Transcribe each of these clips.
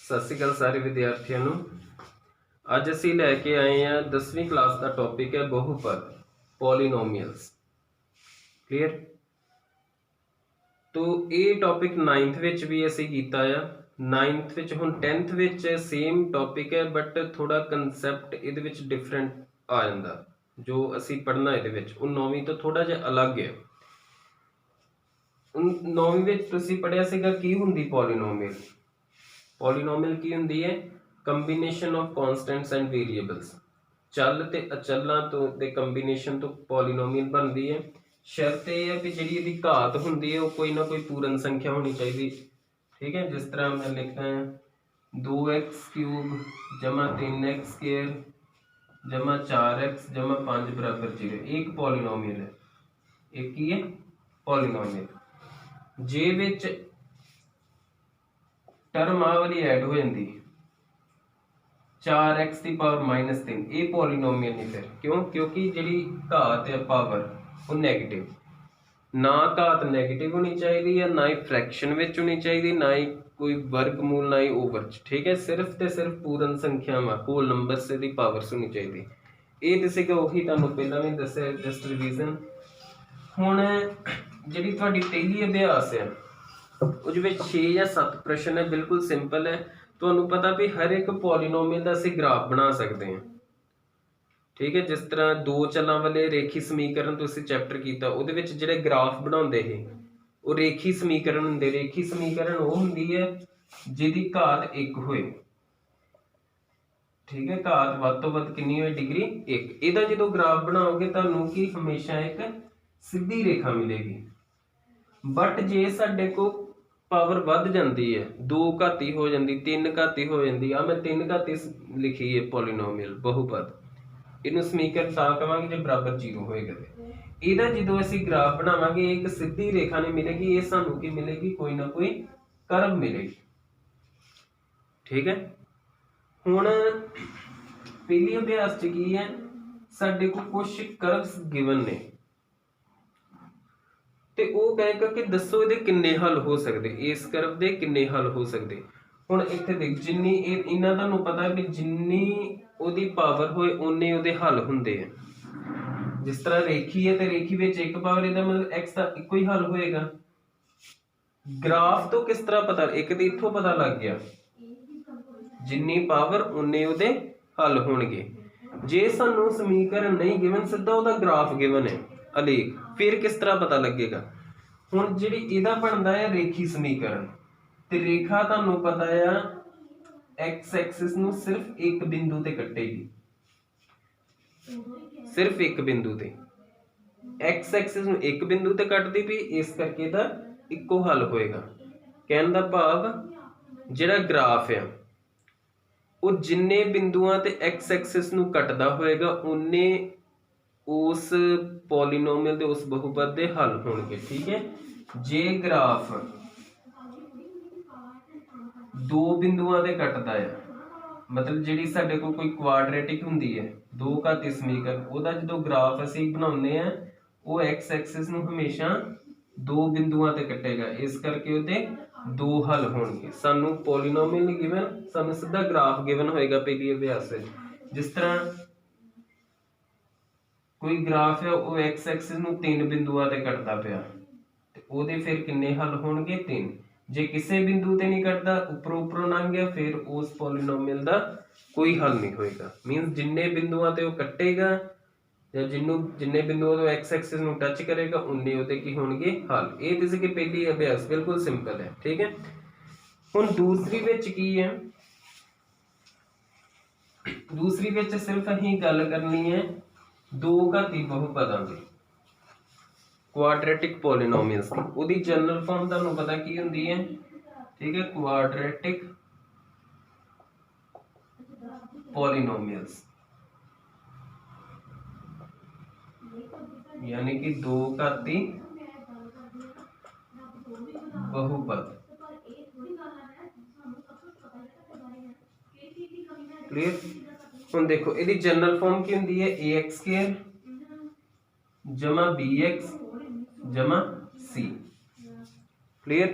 सत श्री अकाल सारे विद्यार्थियों ਨੂੰ। ਅੱਜ ਅਸੀਂ ਲੈ ਕੇ ਆਏ ਹਾਂ 10ਵੀਂ ਕਲਾਸ ਦਾ ਟੌਪਿਕ ਹੈ ਬਹੁਪਦ ਪੋਲੀਨੋਮੀਅਲਸ। ਕਲੀਅਰ। तो ये टॉपिक 9th ਵਿੱਚ ਵੀ ਅਸੀਂ ਕੀਤਾ ਆ। 9th ਵਿੱਚ ਹੁਣ 10th ਵਿੱਚ ਸੇਮ ਟੌਪਿਕ ਹੈ ਬਟ ਥੋੜਾ ਕਨਸੈਪਟ ਇਹਦੇ ਵਿੱਚ ਡਿਫਰੈਂਟ ਆ ਜਾਂਦਾ। ਜੋ ਅਸੀਂ ਪੜ੍ਹਨਾ ਇਹਦੇ ਵਿੱਚ ਉਹ 9ਵੀਂ ਤੋਂ ਥੋੜਾ ਜਿਹਾ ਅਲੱਗ ਹੈ। 9ਵੀਂ ਵਿੱਚ ਤੁਸੀਂ ਪੜ੍ਹਿਆ ਸੀਗਾ ਕੀ ਹੁੰਦੀ ਪੋਲੀਨੋਮੀਅਲ। ਪੋਲੀਨੋਮੀਅਲ ਕੀ ਹੁੰਦੀ ਹੈ? Combination of constants and variables. ਚੱਲ ਤੇ ਅਚਲਾਂ ਤੋਂ ਦੇ ਕੰਬੀਨੇਸ਼ਨ ਤੋਂ ਪੋਲੀਨੋਮੀਅਲ ਬਣਦੀ ਹੈ। ਸ਼ਰਤ ਇਹ ਹੈ ਕਿ ਜਿਹੜੀ ਇਹਦੀ ਘਾਤ ਹੁੰਦੀ ਹੈ ਉਹ ਕੋਈ ਨਾ ਕੋਈ ਪੂਰਨ ਸੰਖਿਆ ਹੋਣੀ ਚਾਹੀਦੀ। ਠੀਕ ਹੈ, ਜਿਸ ਤਰ੍ਹਾਂ ਮੈਂ ਲਿਖਦਾ ਹਾਂ 2x³ ਜਮਾ 3x ਸਕੁਅਰ ਜਮਾ 4x ਜਮਾ 5 ਬਰਾਬਰ 0। ਇਹ ਇੱਕ ਪੋਲੀਨੋਮੀਅਲ ਹੈ। ਇਹ ਕੀ ਹੈ? ਪੋਲੀਨੋਮੀਅਲ। ਜੇ ਵਿੱਚ टर्म आ वाली ऐड हो जाती 4x की पावर -3, ये पॉलीनोमियल नहीं फिर। क्यों? क्योंकि जी घात है पावर वो नैगेटिव, ना घात नैगेटिव होनी चाहिए या ना ही फ्रैक्शन में होनी चाहिए, ना ही कोई वर्गमूल ना ही ओवर। ठीक है, सिर्फ तो सिर्फ पूर्ण संख्यावां होल नंबर से दी पावर्स होनी चाहिए। ये दसेगा उही तुहानूं पहलां भी दस्सिआ जस्ट रिवीजन। हुण जिहड़ी तुहाडी पहली अभ्यास है उस 6 या 7 प्रश्न है, बिल्कुल सिंपल है। तुहानूं पता भी हर एक पॉलीनोमियल का असीं ग्राफ बना सकते हैं। ठीक है, जिस तरह दो चलों वाले रेखी समीकरण तुसीं चैप्टर किया उहदे विच जिहड़े ग्राफ बनाउंदे हे वो रेखी समीकरण हुंदे। रेखी समीकरण वो हुंदी है जिहदी घात 1 होए। ठीक है, घात वध तों वध कितनी होए? डिग्री 1। इहदा जदों ग्राफ बनाओगे तुहानूं की हमेशा एक सीधी रेखा मिलेगी। बट जे साडे को पावर वध जाती है, 2 घाती हो जाती, 3 घाती हो जाती। आ मैं 3 घाती लिखी है पॉलीनोमियल बहुपद। इनू समीकरण तां कहांगे जे बराबर 0 होएगा। इहदा जदों असीं ग्राफ बनावांगे एक सीधी रेखा नहीं मिलेगी, ये सानूं की मिलेगी? कोई ना कोई कर्व मिलेगी। ठीक है, हुण पहली अभ्यास च की है साडे को कुछ कर्व्स गिवन ने ते वो कहेगा कि दसो इहदे किन्ने हल हो सकते, इस कर्व दे किन्ने हल हो सकते। हुण इत्थे देख जिन्नी इन्ना तुहानूं पता है कि जिन्नी उहदी पावर होए उन्ने उहदे हल हुंदे हैं। जिस तरह रेखी है तो रेखी विच एक पावर इहदा मतलब x दा इक्को ही हल होएगा। ग्राफ तो किस तरह पता? एक तो इत्थों पता लग गया जिन्नी पावर उन्ने उहदे हल होणगे। जे सानूं समीकरण नहीं गिवन, सीधा उहदा ग्राफ गिवन है अलेख, फिर किस तरह पता लगेगा? हुण जिहड़ी इहदा बनदा है रेखी समीकरण ते रेखा तुहानूं पता है एक्स एक्सिस नूं सिर्फ एक बिंदु ते कटेगी, सिर्फ एक बिंदु ते। एक्स एक्सिस नूं एक बिंदु ते कटदी भी, इस करके दा इक्को हल होएगा। कहण दा भाव जिहड़ा ग्राफ है वो जिन्ने बिंदुआं ते एक्स एक्सिस नूं कटदा होएगा उन्ने उस पॉलीनोमियल दे उस बहुपद दे हल होणगे। ठीक है, जे ग्राफ 2 बिंदुआं ते कटदा है, मतलब जिहड़ी साडे कोल कोई क्वाड्रेटिक हुंदी है 2 घाती समीकरण, ओहदा जदों ग्राफ असीं बनाउने आ वो एक्स एक्सिस नूं हमेशा 2 बिंदुआं ते कटेगा, इस करके उहदे 2 हल होणगे। सानूं पॉलीनोमियल नहीं गिवन, सानूं सीधा ग्राफ गिवन होएगा पहली अभ्यास विच। जिस तरह कोई ग्राफ है वो एक्स एक्सिस नूं 3 बिंदुआं ते कटदा पिया ते ओहदे फिर किन्ने हल होणगे? 3। जे किसी बिंदु ते नहीं कटदा, उपरों उपरों लंघ गया, फिर उस पॉलीनोमियल दा कोई हल नहीं होएगा। मीनस जिन्ने बिंदुआं ते वो कटेगा या जिन्ने बिंदुआं तो एक्स एक्सिस नूं टच करेगा उन्ने उहदे की होणगे हल। ये किसी की पहली अभ्यास बिल्कुल सिंपल है। ठीक है, हुण दूसरी विच की है? दूसरी विच सिर्फ असीं गल करनी है 2 घाती बहुपदां दी, क्वाड्रेटिक पॉलीनोमियल्स दी। उहदी जनरल फॉर्म तुहानूं पता की हुंदी है? ठीक है, क्वाड्रेटिक पॉलीनोमियल्स यानी कि 2 घाती बहुपद। क्लियर? हुण देखो इहदी जनरल फॉर्म की हुंदी है ax² जमा bx जमा c। क्लियर?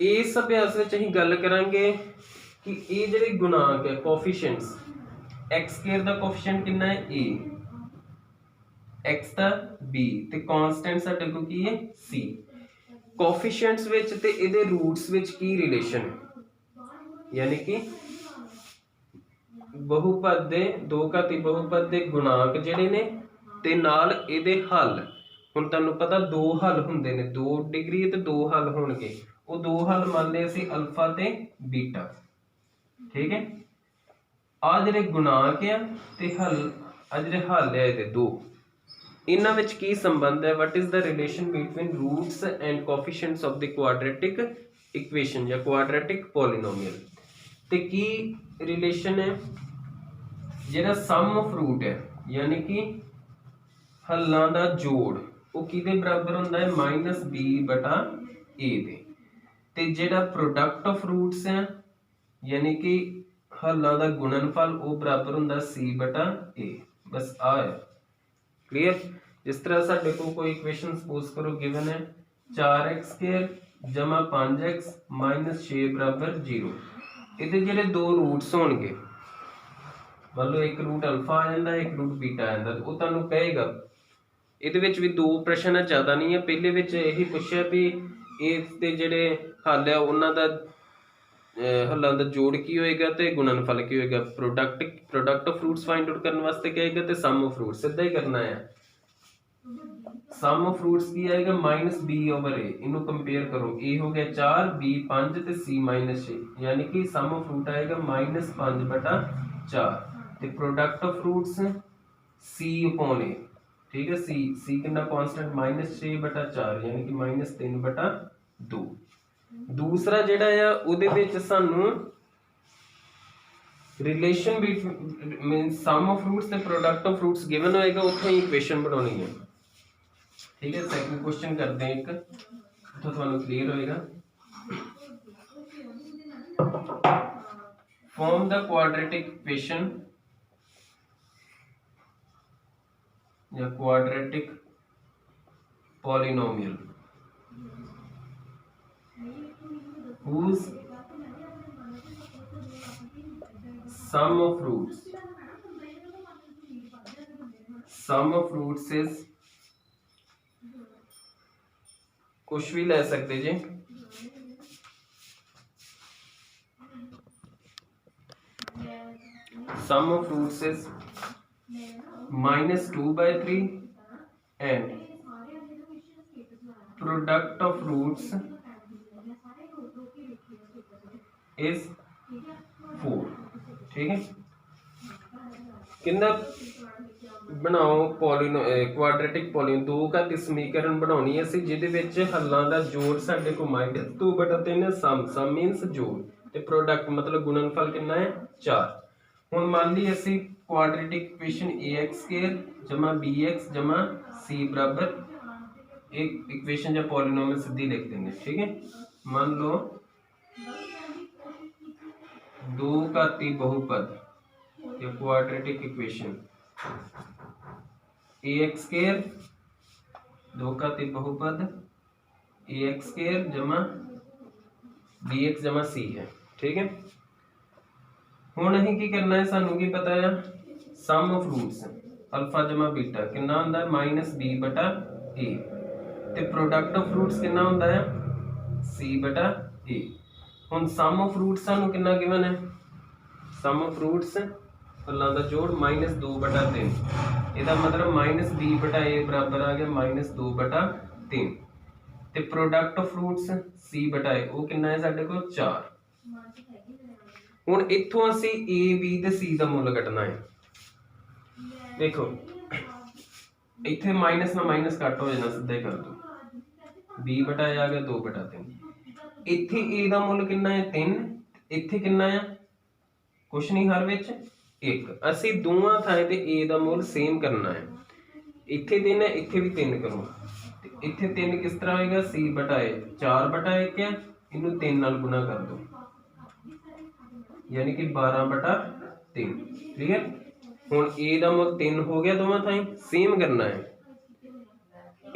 इस अभ्यास में असीं गल करांगे कि ये जिहड़े गुणांक है कोफिशिएंट्स एक्स स्केयर का कोफिशिएंट कितना है ए, एक्स का बी ते कांस्टेंट साडे कोल की है सी। कोफिशिएंट्स विच ते इहदे रूट्स विच की रिलेशन है, यानी कि बहुपद दे दो घाती बहुपद दे गुणांक जिहड़े ने ते नाल इहदे हल। हुण तुहानूं पता दो हल हुंदे ने, 2 डिग्री ते दो हल होणगे, वो दो हल मान लिया असीं अल्फा ते बीटा, ठीक है। आ जिहड़े गुणांक आ ते हल आ जिहड़े हल है इहदे दो, इन्हां विच की संबंध है, what is the relation between roots and coefficients of the quadratic equation या क्वाड्रेटिक पॉलीनोमियल। ते की रिलेशन है, जिहड़ा सम ऑफ रूट है यानी कि हल्लां दा जोड़ वो किहदे बराबर हुंदा है -b बटा a दे, ते जिहड़ा प्रोडक्ट ऑफ रूट्स है यानी कि हल्लां दा गुणनफल वो बराबर हुंदा c बटा a। बस आ है क्लियर। जिस तरह साडे को कोई इक्वेशन सपोज करो गिवन है 4x² जमा 5x -6 बराबर 0, इहदे जिहड़े दो रूट्स होणगे, मान लो एक रूट अल्फा आ जाता है एक रूट बीटा आ जाता, वो तुहानूं कहेगा इहदे विच भी दो प्रश्न है, ज़्यादा नहीं है। पहले विच यही पुछया भी इस दे जिहड़े हल है उन्हां दा हल्लां दा जोड़ की होएगा ते गुणनफल की होएगा। Product of roots find out करने वास्ते कहेगा ते सम ऑफ रूट्स सीधा ही करना है। सम ऑफ रूट्स की आएगा -b/a, इनू कंपेयर करो, a हो गया 4 b 5 ते c -6, यानी कि सम ऑफ रूट आएगा -5 बटा 4 ते प्रोडक्ट ऑफ रूट्स c/a, ठीक है। c कितना कांस्टेंट -6 बटा 4 यानी कि -3 बटा 2। दूसरा जिहड़ा है उहदे विच सानू relation between mean sum of roots ते प्रोडक्ट ऑफ रूट्स गिवन होएगा, उत्थे ही इक्वेशन बनानी है, ठीक है। सेकंड क्वेश्चन करते हैं एक, तो तुहानू क्लियर होएगा। फॉर्म द क्वाड्रेटिक इक्वेशन या quadratic polynomial whose sum of roots is, कुछ भी ले सकते जी, sum of roots is -2/3 and product of roots is 4, ठीक है। किंदा बनाओ पॉलिनो क्वाड्रेटिक पॉलिनो दो घाती समीकरण बनानी है असीं, जिहदे विच हल्लां दा जोड़ साडे को -2/3 है, सम मीनस जोड़ ते प्रोडक्ट मतलब गुणनफल कितना है 4। हुण मान ली असीं क्वाड्रेटिक इक्वेशन ax² जमा bx जमा c बराबर एक इक्वेशन या पॉलिनोमियल सीधी लिख देंगे, ठीक है। मान लो दो घाती बहुपद या क्वाड्रेटिक इक्वेशन ax² दो घाती बहुपद ax² जमा bx जमा c है, ठीक है। हुण असीं की करना है, सानू की पता है सम ऑफ रूट्स अल्फा जमा बीटा कितना हुंदा है -b बटा a ते प्रोडक्ट ऑफ रूट्स कितना हुंदा है c बटा a। हुण सम ऑफ रूट्स सानू कितना गिवन है, सम ऑफ रूट्स हल्लां दा जोड़ -2/3, ਇਹਦਾ मतलब -b बटा a बराबर आ गया -2/3 ਤੇ प्रोडक्ट ऑफ रूट्स c बटा a वो कितना है साडे कोल 4। ਹੁਣ ਇੱਥੋਂ ਅਸੀਂ a b ਤੇ c ਦਾ ਮੁੱਲ ਕੱਢਣਾ ਹੈ। देखो इत्थे माइनस ना माइनस कट हो जाना, सीधा ही कर दो, b बटा आ गया 2/3। इत्थे a दा मुल कितना है 3, इत्थे कितना है कुछ नहीं, हर विच 1। असी दोवां थां ते a दा मुल सेम करना है, इत्थे 3 है इत्थे भी 3 करो, इत्थे 3 किस तरह होएगा c बटा a 4/1 है, इनू 3 नाल गुणा कर दो यानी कि 12/3, ठीक है। हुण a दा मुल 3 हो गया, दोवां थां सेम करना है,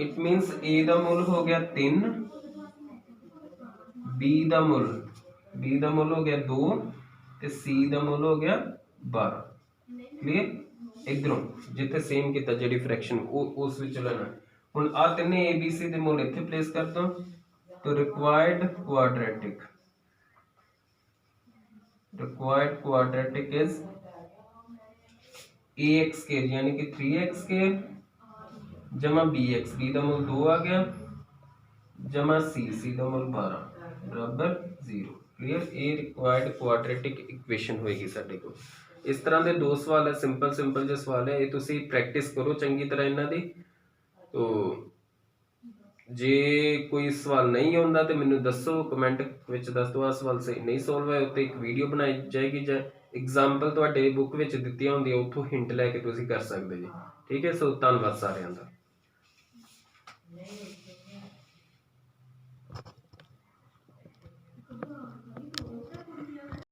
इट मीनस a दा मुल हो गया 3, b ਦਾ ਮੁੱਲ ਹੋ ਗਿਆ 2 ਤੇ c ਦਾ ਮੁੱਲ ਹੋ ਗਿਆ 12 ਕਲੀਅਰ। ਇਧਰੋਂ ਜਿੱਥੇ ਸੇਮ ਕੀਤਾ ਜਿਹੜੀ ਫ੍ਰੈਕਸ਼ਨ ਉਹ ਉਸ ਵਿੱਚ ਲੈਣਾ। ਹੁਣ ਆ ਤਿੰਨੇ abc ਦੇ ਮੁੱਲ ਇੱਥੇ ਪਲੇਸ ਕਰ ਦੋ। तो required quadratic is ax square यानी कि 3x square जमा bx, b का मूल 2 आ गया जमा c का मूल 12 बराबर 0। क्लियर। ये रिक्वायर्ड क्वाड्रेटिक इक्वेशन होएगी साडे को। इस तरह के दो सवाल है, सिंपल जो सवाल है, ये तुसी प्रैक्टिस करो चंगी तरह इन्हां दी। तो जे कोई सवाल नहीं आता तो मैनू दसो, कमेंट विच दस दो आ सवाल सही नहीं सॉल्व है, उत्ते एक वीडियो बनाई जाएगी जां एग्जाम्पल तुहाडे बुक विच दित्तियां होंदियां उत्थों हिंट लैके तुसीं कर सकदे जी। ठीक है। सो धन्नवाद सारिआं दा।